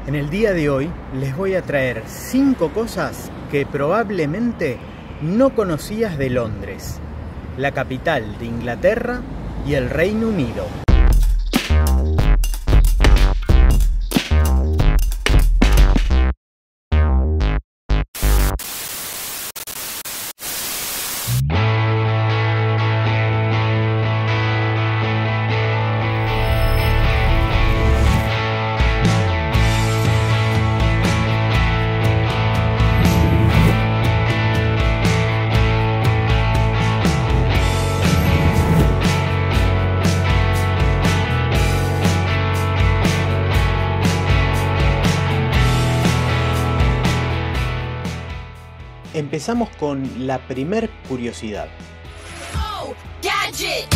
En el día de hoy les voy a traer 5 cosas que probablemente no conocías de Londres, la capital de Inglaterra y el Reino Unido. Empezamos con la primer curiosidad. Oh, gadget.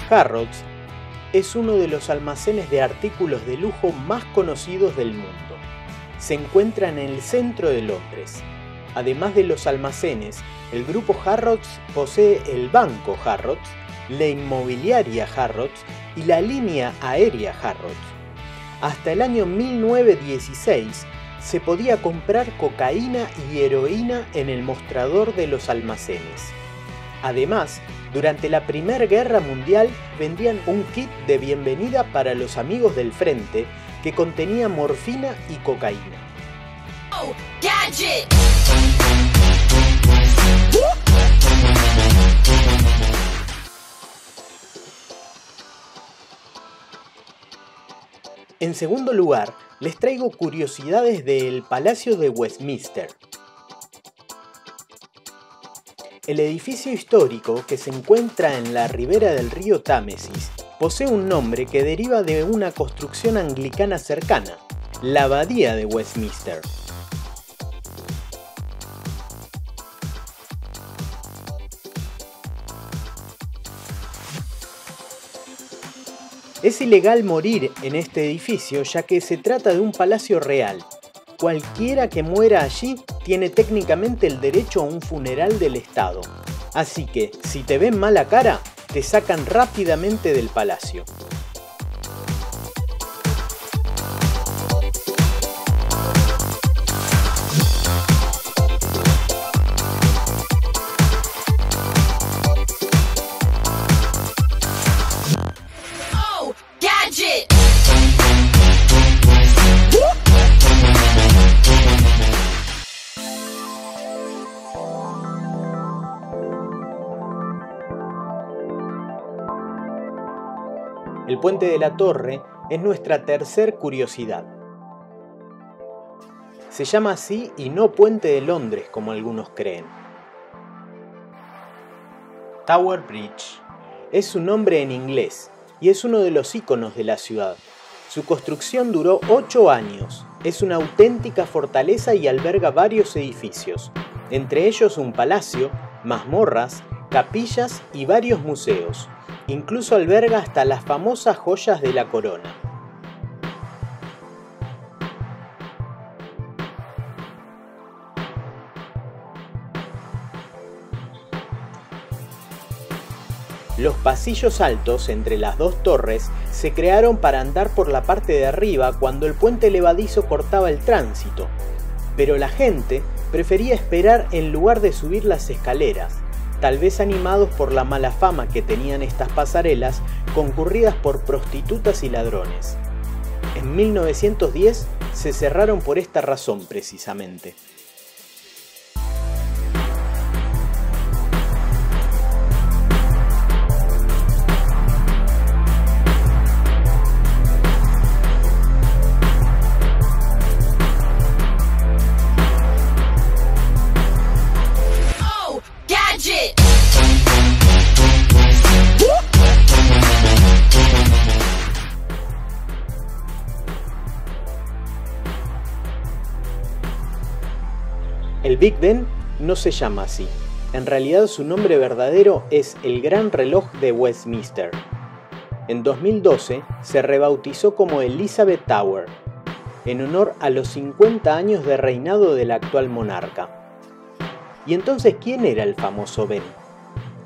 Harrods es uno de los almacenes de artículos de lujo más conocidos del mundo. Se encuentra en el centro de Londres. Además de los almacenes, el grupo Harrods posee el banco Harrods, la inmobiliaria Harrods y la línea aérea Harrods. Hasta el año 1916 se podía comprar cocaína y heroína en el mostrador de los almacenes. Además, durante la Primera Guerra Mundial vendían un kit de bienvenida para los amigos del frente que contenía morfina y cocaína. Oh, gadget. En segundo lugar, les traigo curiosidades del Palacio de Westminster. El edificio histórico, que se encuentra en la ribera del río Támesis, posee un nombre que deriva de una construcción anglicana cercana, la Abadía de Westminster. Es ilegal morir en este edificio ya que se trata de un palacio real. Cualquiera que muera allí tiene técnicamente el derecho a un funeral del Estado. Así que, si te ven mala cara, te sacan rápidamente del palacio. El puente de la Torre es nuestra tercer curiosidad. Se llama así y no Puente de Londres como algunos creen. Tower Bridge es su nombre en inglés y es uno de los íconos de la ciudad. Su construcción duró 8 años, es una auténtica fortaleza y alberga varios edificios, entre ellos un palacio, mazmorras, capillas y varios museos. Incluso alberga hasta las famosas joyas de la corona. Los pasillos altos entre las dos torres se crearon para andar por la parte de arriba cuando el puente levadizo cortaba el tránsito, pero la gente prefería esperar en lugar de subir las escaleras, tal vez animados por la mala fama que tenían estas pasarelas concurridas por prostitutas y ladrones. En 1910 se cerraron por esta razón precisamente. El Big Ben no se llama así. En realidad su nombre verdadero es el Gran Reloj de Westminster. En 2012 se rebautizó como Elizabeth Tower, en honor a los 50 años de reinado del actual monarca. ¿Y entonces quién era el famoso Ben?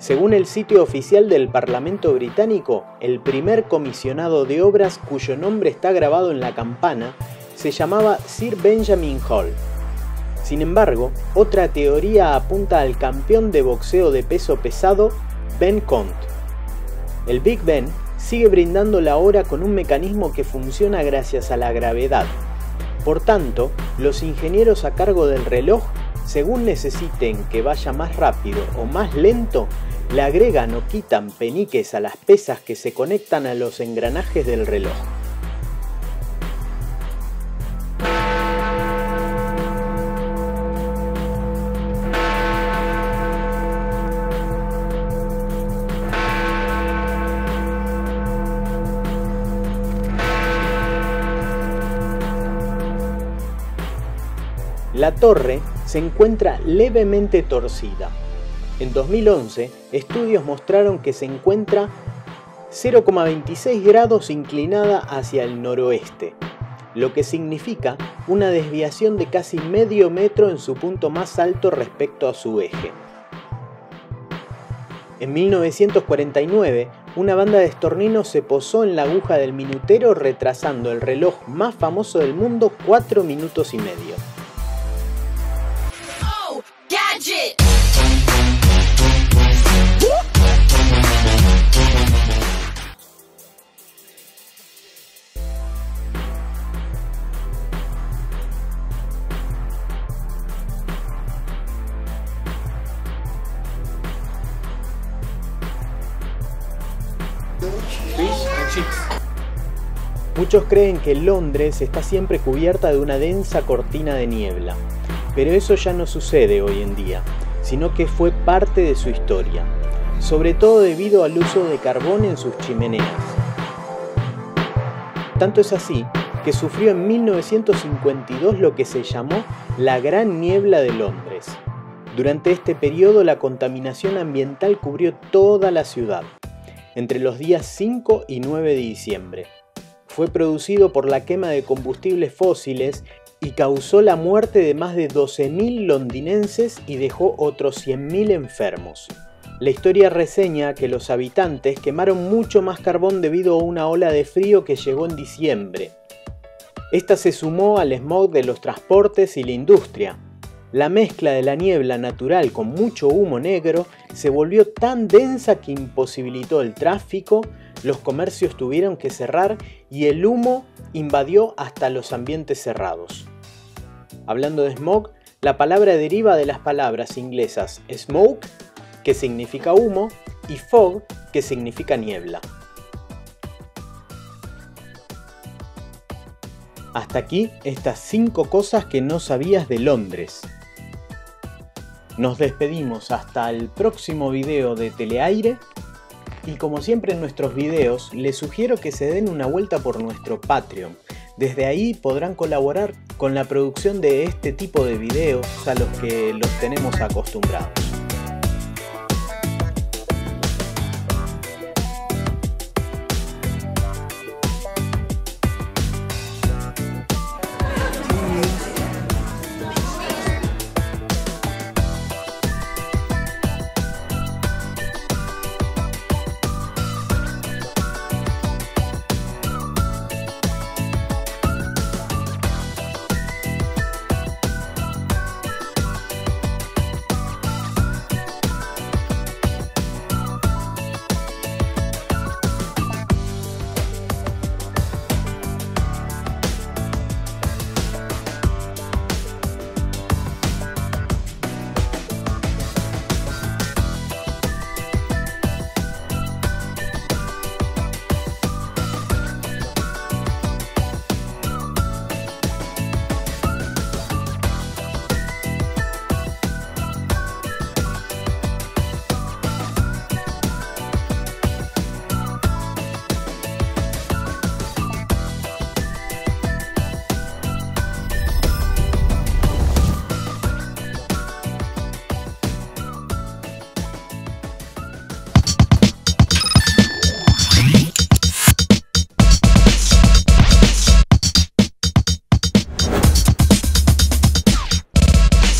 Según el sitio oficial del Parlamento británico, el primer comisionado de obras cuyo nombre está grabado en la campana se llamaba Sir Benjamin Hall. Sin embargo, otra teoría apunta al campeón de boxeo de peso pesado, Ben Conte. El Big Ben sigue brindando la hora con un mecanismo que funciona gracias a la gravedad. Por tanto, los ingenieros a cargo del reloj, según necesiten que vaya más rápido o más lento, le agregan o quitan peniques a las pesas que se conectan a los engranajes del reloj. La torre se encuentra levemente torcida. En 2011, estudios mostraron que se encuentra 0,26 grados inclinada hacia el noroeste, lo que significa una desviación de casi medio metro en su punto más alto respecto a su eje. En 1949, una banda de estorninos se posó en la aguja del minutero retrasando el reloj más famoso del mundo 4 minutos y medio. Oh, gadget! Muchos creen que Londres está siempre cubierta de una densa cortina de niebla, pero eso ya no sucede hoy en día, sino que fue parte de su historia, sobre todo debido al uso de carbón en sus chimeneas. Tanto es así que sufrió en 1952 lo que se llamó la Gran Niebla de Londres. Durante este periodo la contaminación ambiental cubrió toda la ciudad, entre los días 5 y 9 de diciembre. Fue producido por la quema de combustibles fósiles y causó la muerte de más de 12.000 londinenses y dejó otros 100.000 enfermos. La historia reseña que los habitantes quemaron mucho más carbón debido a una ola de frío que llegó en diciembre. Esta se sumó al smog de los transportes y la industria. La mezcla de la niebla natural con mucho humo negro se volvió tan densa que imposibilitó el tráfico, los comercios tuvieron que cerrar y el humo invadió hasta los ambientes cerrados. Hablando de smog, la palabra deriva de las palabras inglesas smoke, que significa humo, y fog, que significa niebla. Hasta aquí estas 5 cosas que no sabías de Londres. Nos despedimos hasta el próximo video de Teleaire y como siempre en nuestros videos les sugiero que se den una vuelta por nuestro Patreon. Desde ahí podrán colaborar con la producción de este tipo de videos a los que los tenemos acostumbrados.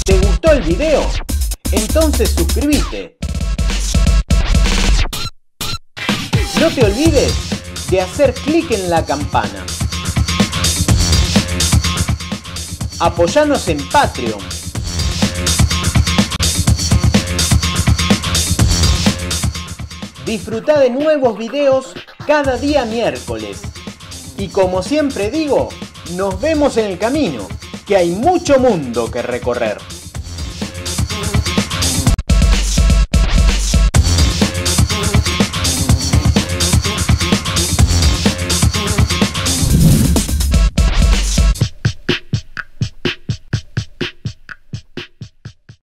¿Te gustó el video? Entonces suscríbete. te olvides de hacer clic en la campana. Apoyanos en Patreon. Disfruta de nuevos videos cada día miércoles. Y como siempre digo, nos vemos en el camino, que hay mucho mundo que recorrer.